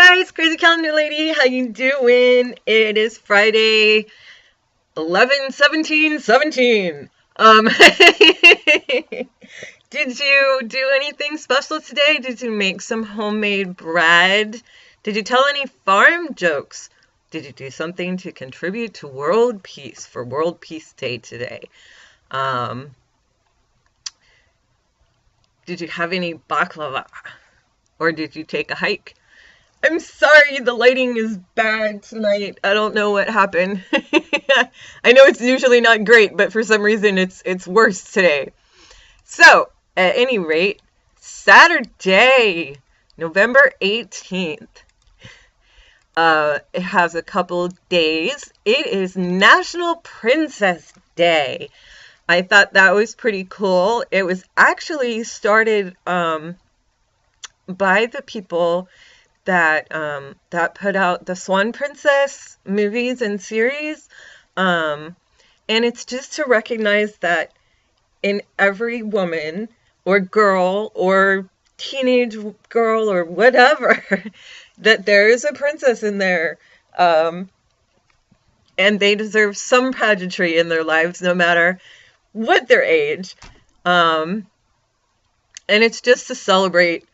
guys, Crazy Calendar Lady, how you doing? It is Friday, 11/17/17. Did you do anything special today? Did you make some homemade bread? Did you tell any farm jokes? Did you do something to contribute to world peace for World Peace Day today? Did you have any baklava? Or did you take a hike? I'm sorry, the lighting is bad tonight. I don't know what happened. I know it's usually not great, but for some reason it's worse today. So, at any rate, Saturday, November 18th. It has a couple days. It is National Princess Day. I thought that was pretty cool. It was actually started by the people that put out the Swan Princess movies and series. And it's just to recognize that in every woman or girl or teenage girl or whatever, that there is a princess in there. And they deserve some pageantry in their lives, no matter what their age. And it's just to celebrate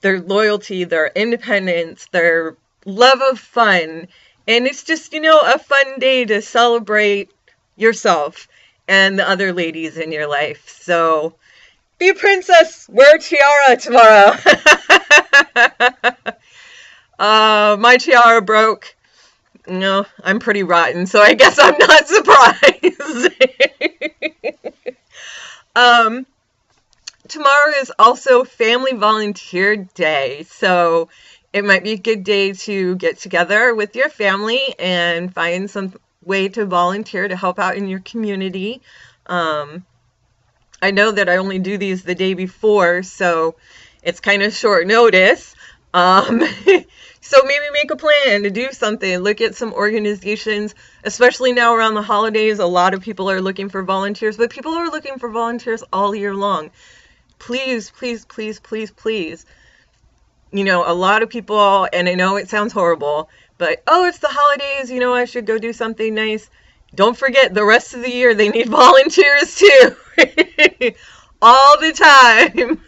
their loyalty, their independence, their love of fun. And it's just, a fun day to celebrate yourself and the other ladies in your life. So, be a princess, wear a tiara tomorrow. My tiara broke. No, I'm pretty rotten, so I guess I'm not surprised. Tomorrow is also Family Volunteer Day, so it might be a good day to get together with your family and find some way to volunteer to help out in your community. I know that I only do these the day before, so it's kind of short notice. So maybe make a plan to do something. Look at some organizations, especially now around the holidays. A lot of people are looking for volunteers, but people are looking for volunteers all year long. Please, please, please, please, please. A lot of people, and I know it sounds horrible, but, it's the holidays, I should go do something nice. Don't forget, the rest of the year, they need volunteers too. All the time.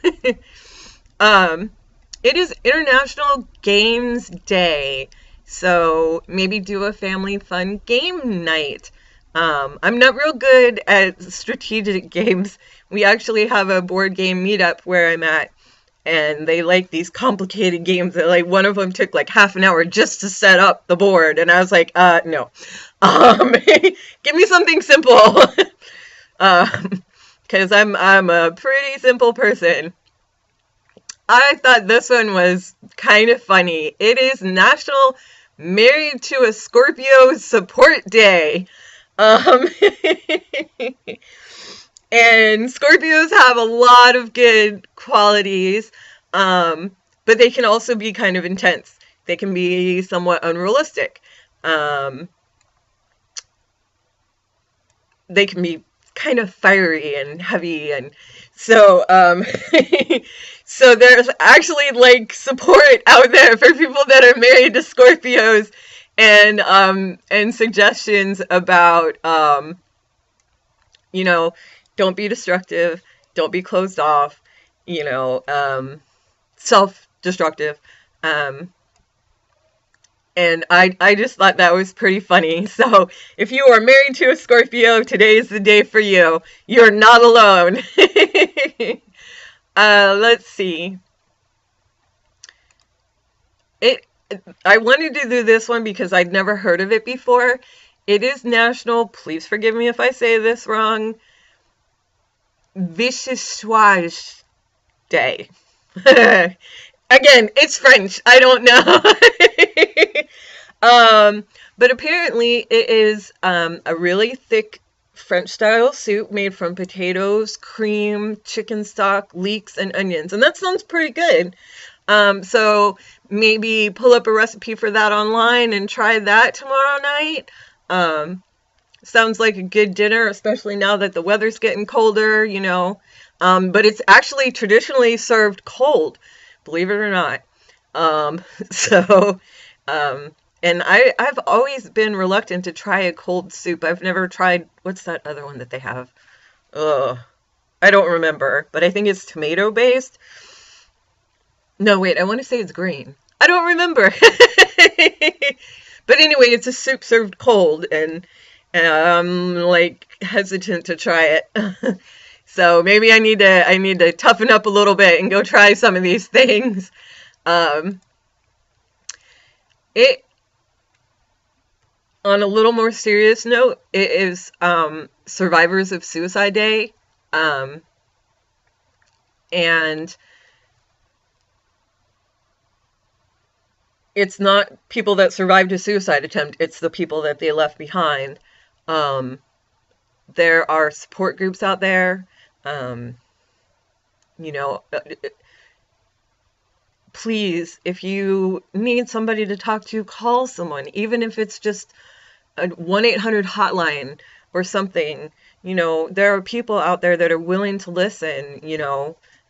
It is International Games Day, so maybe do a family fun game night. I'm not real good at strategic games. We actually have a board game meetup where I'm at, and they like these complicated games that, like, one of them took like half an hour just to set up the board, and I was like, no. Give me something simple. Because I'm a pretty simple person. I thought this one was kind of funny. It is National Married to a Scorpio Support Day. And Scorpios have a lot of good qualities, but they can also be kind of intense. They can be somewhat unrealistic. They can be kind of fiery and heavy, and so so there's actually like support out there for people that are married to Scorpios, and suggestions about don't be destructive, don't be closed off, self-destructive. And I just thought that was pretty funny. So if you are married to a Scorpio, today is the day for you. You're not alone. Let's see. I wanted to do this one because I'd never heard of it before. It is National, please forgive me if I say this wrong, Vichyssoise Day. Again, it's French. I don't know. But apparently it is a really thick French-style soup made from potatoes, cream, chicken stock, leeks, and onions. And that sounds pretty good. So maybe pull up a recipe for that online and try that tomorrow night. Sounds like a good dinner, especially now that the weather's getting colder, But it's actually traditionally served cold, believe it or not. So, and I've always been reluctant to try a cold soup. I've never tried, what's that other one that they have? Ugh, I don't remember, but I think it's tomato based. No, wait, I want to say it's green. I don't remember. But anyway, it's a soup served cold, and I'm like hesitant to try it. So maybe I need to toughen up a little bit and go try some of these things. Um, it On a little more serious note, it is Survivors of Suicide Day, um, and it's not people that survived a suicide attempt, it's the people that they left behind. Um, there are support groups out there. Um, you know, please, if you need somebody to talk to, call someone, even if it's just a 1-800 hotline or something. There are people out there that are willing to listen.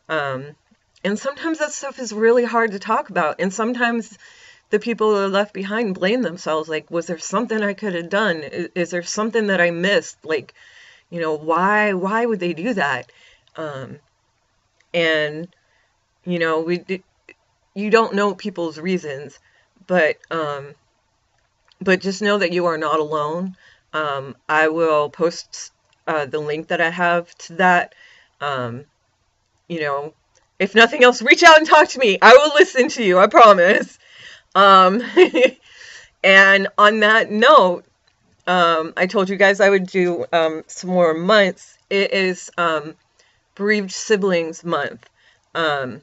Um, and sometimes that stuff is really hard to talk about. And sometimes the people that are left behind blame themselves. Like, was there something I could have done? Is there something that I missed? Like, why would they do that? Um, and, you don't know people's reasons, but, but just know that you are not alone. I will post the link that I have to that. Um, you know, if nothing else, reach out and talk to me. I will listen to you, I promise. Um, and on that note, I told you guys I would do some more months. It is Bereaved Siblings Month. And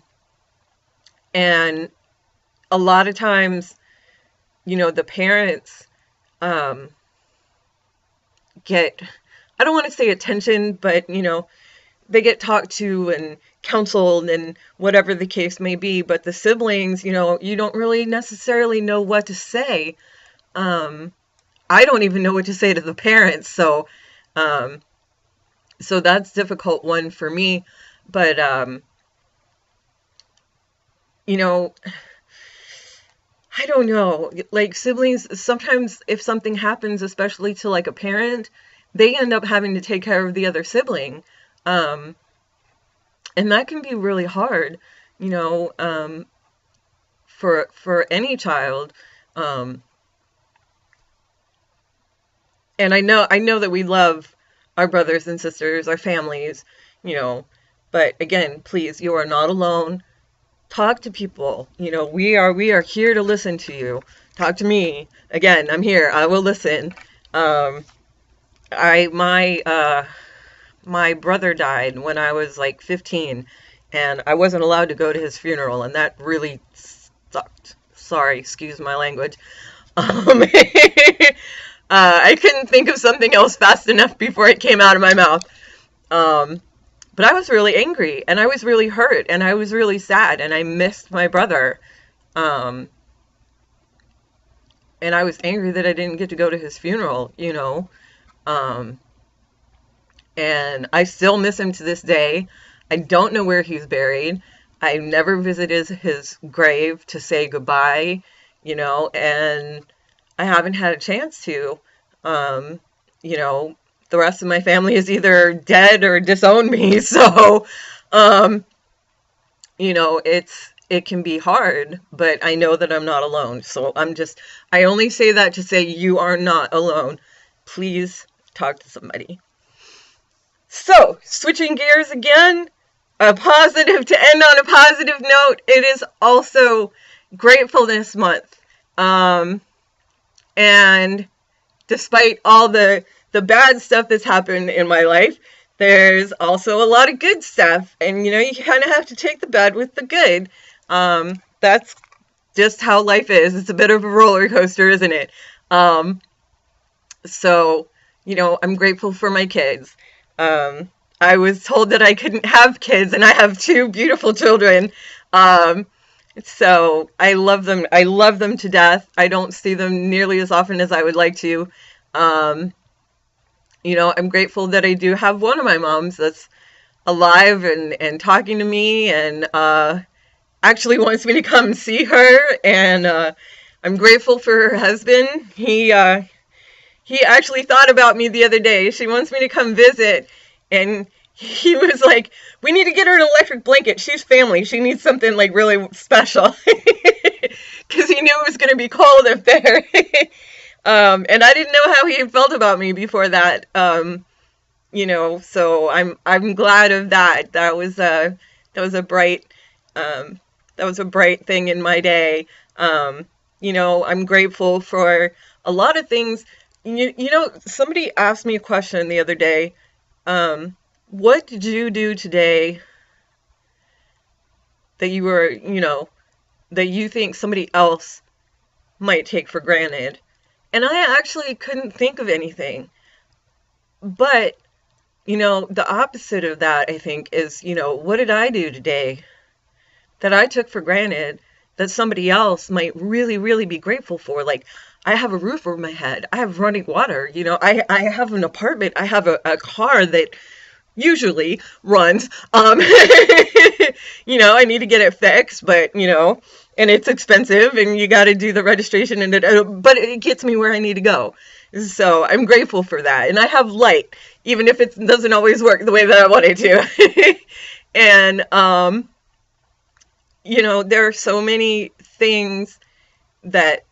a lot of times, the parents um, get, I don't want to say attention, but, they get talked to and counseled and whatever the case may be. But the siblings, you don't really necessarily know what to say. I don't even know what to say to the parents. Um, so that's a difficult one for me. But, I don't know. Like, siblings, sometimes if something happens, especially to like a parent, they end up having to take care of the other sibling. Um, and that can be really hard, you know, um, for any child. Um, and I know that we love our brothers and sisters, our families, you know, but again, please, you are not alone. Talk to people. We are here to listen to you. Talk to me. Again, I'm here. I will listen. Um, I my brother died when I was like 15, and I wasn't allowed to go to his funeral, and that really sucked. Sorry, excuse my language. I couldn't think of something else fast enough before it came out of my mouth. Um, but I was really angry, and I was really hurt, and I was really sad, and I missed my brother. Um, and I was angry that I didn't get to go to his funeral. Um, and I still miss him to this day. I don't know where he's buried. I never visited his grave to say goodbye, and I haven't had a chance to. Um, you know, the rest of my family is either dead or disowned me, so um, it can be hard, but I know that I'm not alone. So I only say that to say you are not alone. Please talk to somebody. So, switching gears again, a positive to end on a positive note, it is also Gratefulness Month. And despite all the bad stuff that's happened in my life, there's also a lot of good stuff. And, you kind of have to take the bad with the good. That's just how life is. It's a bit of a roller coaster, isn't it? Um, so, I'm grateful for my kids. I was told that I couldn't have kids, and I have two beautiful children. Um, so I love them. I love them to death. I don't see them nearly as often as I would like to. Um, I'm grateful that I do have one of my moms that's alive and talking to me, and actually wants me to come see her, and I'm grateful for her husband. He actually thought about me the other day. She wants me to come visit, and he was like, "We need to get her an electric blanket. She's family. She needs something like really special," because he knew it was going to be cold up there. And I didn't know how he felt about me before that. So I'm glad of that. Um, that was a bright thing in my day. I'm grateful for a lot of things. Somebody asked me a question the other day. What did you do today that that you think somebody else might take for granted? And I actually couldn't think of anything. But, the opposite of that, I think, is, what did I do today that I took for granted that somebody else might really, really be grateful for? Like, I have a roof over my head. I have running water. I have an apartment. I have a car that usually runs. I need to get it fixed, but, and it's expensive, and you got to do the registration, but it gets me where I need to go. So I'm grateful for that. And I have light, even if it doesn't always work the way that I want it to. And, there are so many things that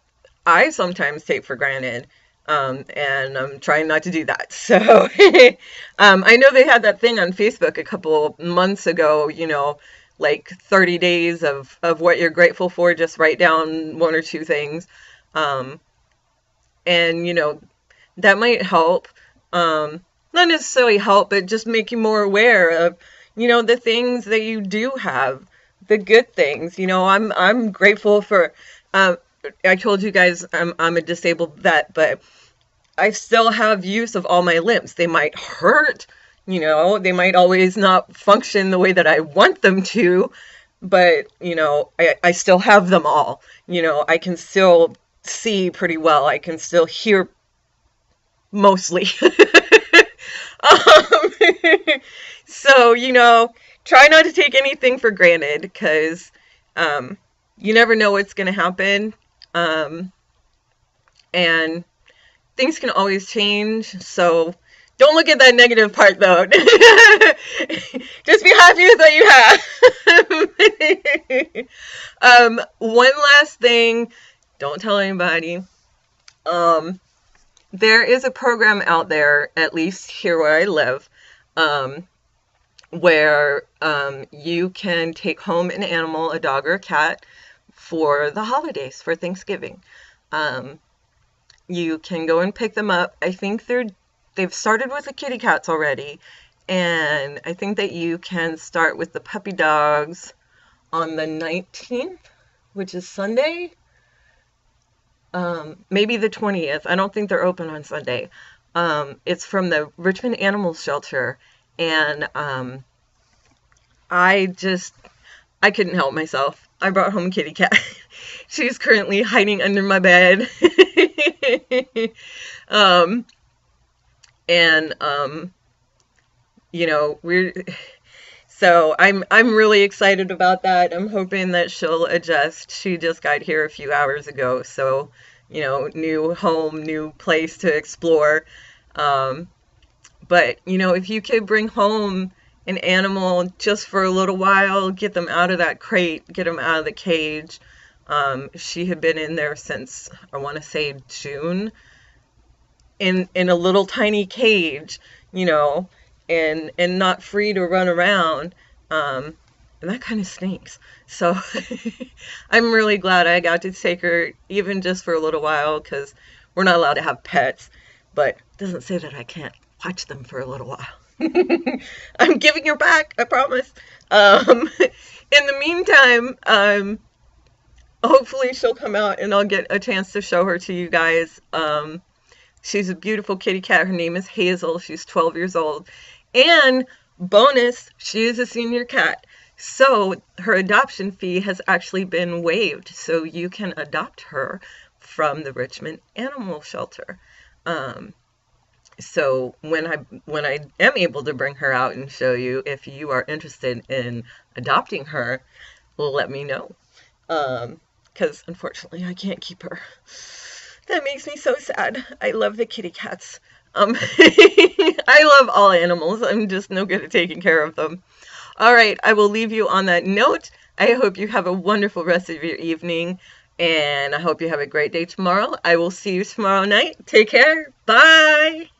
I sometimes take for granted. And I'm trying not to do that. So, I know they had that thing on Facebook a couple months ago, like 30 days of what you're grateful for. Just write down one or two things. And, that might help. Not necessarily help, but just make you more aware of, the things that you do have, the good things. I'm grateful for, I told you guys I'm a disabled vet, but I still have use of all my limbs. They might hurt, they might always not function the way that I want them to, but, I still have them all. I can still see pretty well. I can still hear mostly. So, try not to take anything for granted, because you never know what's going to happen. And things can always change, so don't look at that negative part, though. Just be happy with what you have. One last thing, don't tell anybody. There is a program out there, at least here where I live, where you can take home an animal, a dog or a cat, for the holidays, for Thanksgiving. You can go and pick them up. I think they've started with the kitty cats already, and I think that you can start with the puppy dogs on the 19th, which is Sunday. Maybe the 20th. I don't think they're open on Sunday. It's from the Richmond Animal Shelter, and I couldn't help myself. I brought home a kitty cat. She's currently hiding under my bed. So I'm really excited about that. I'm hoping that she'll adjust. She just got here a few hours ago, so, new home, new place to explore. But, if you could bring home an animal just for a little while, get them out of that crate, get them out of the cage. She had been in there since, I want to say, June, in a little tiny cage, and not free to run around. And that kind of stinks. So I'm really glad I got to take her, even just for a little while, because we're not allowed to have pets. But it doesn't say that I can't watch them for a little while. I'm giving her back, I promise. In the meantime, hopefully she'll come out and I'll get a chance to show her to you guys. She's a beautiful kitty cat. Her name is Hazel. She's 12 years old. And bonus, she is a senior cat. So her adoption fee has actually been waived. So you can adopt her from the Richmond Animal Shelter. So when I am able to bring her out and show you, if you are interested in adopting her, let me know. Because unfortunately I can't keep her. That makes me so sad. I love the kitty cats. I love all animals. I'm just no good at taking care of them. All right, I will leave you on that note. I hope you have a wonderful rest of your evening, and I hope you have a great day tomorrow. I will see you tomorrow night. Take care. Bye.